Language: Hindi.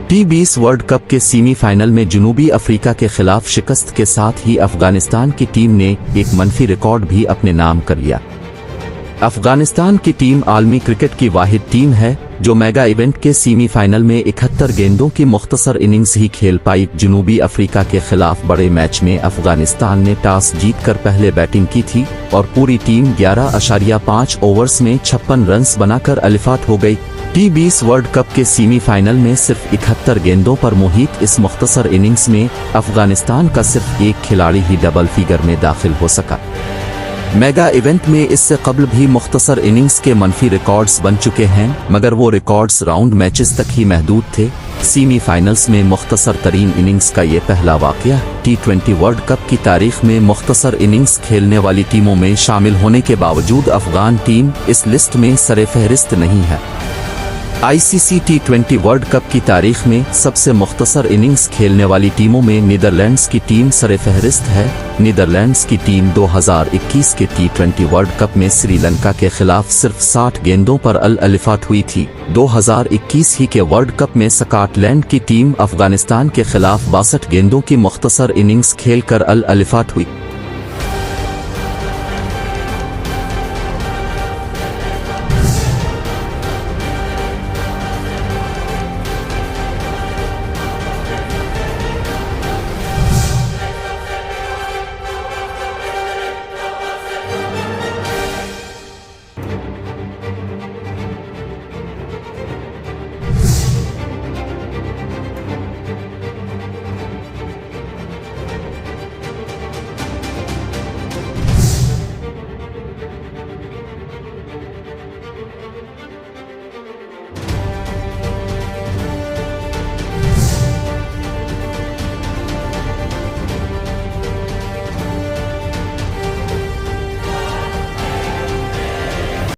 T20 वर्ल्ड कप के सेमीफाइनल में जनूबी अफ्रीका के खिलाफ शिकस्त के साथ ही अफगानिस्तान की टीम ने एक मनफी रिकॉर्ड भी अपने नाम कर लिया। अफगानिस्तान की टीम आलमी क्रिकेट की वाहिद टीम है जो मेगा इवेंट के सेमीफाइनल में 71 गेंदों की मुख्तसर इनिंग्स ही खेल पाई। जनूबी अफ्रीका के खिलाफ बड़े मैच में अफगानिस्तान ने टॉस जीतकर पहले बैटिंग की थी और पूरी टीम 11.5 ओवर्स में 56 रन्स बनाकर अलिफात हो गई। T20 वर्ल्ड कप के सेमीफाइनल में सिर्फ 71 गेंदों पर मुहित इस मुख्तसर इनिंग्स में अफगानिस्तान का सिर्फ एक खिलाड़ी ही डबल फिगर में दाखिल हो सका। मेगा इवेंट में इससे कबल भी मुख्तसर इनिंग्स के मनफी रिकॉर्ड्स बन चुके हैं, मगर वो रिकॉर्ड्स राउंड मैचेस तक ही महदूद थे। सेमीफाइनल्स में मुख्तसर तरीन इनिंग्स का ये पहला वाक़या। T20 वर्ल्ड कप की तारीख में मुख्तसर इनिंग्स खेलने वाली टीमों में शामिल होने के बावजूद अफगान टीम इस लिस्ट में सरे-फहरिस्त नहीं है। ICC T20 वर्ल्ड कप की तारीख में सबसे मुख्तसर इनिंग्स खेलने वाली टीमों में नीदरलैंड्स की टीम सरे-फहरिस्त है। नीदरलैंड्स की टीम 2021 के T20 वर्ल्ड कप में श्रीलंका के खिलाफ सिर्फ 60 गेंदों पर अल-अलिफात हुई थी। 2021 ही के वर्ल्ड कप में स्कॉटलैंड की टीम अफगानिस्तान के खिलाफ 62 गेंदों की मुख्तसर इनिंग्स खेलकर अल-अलिफात हुई।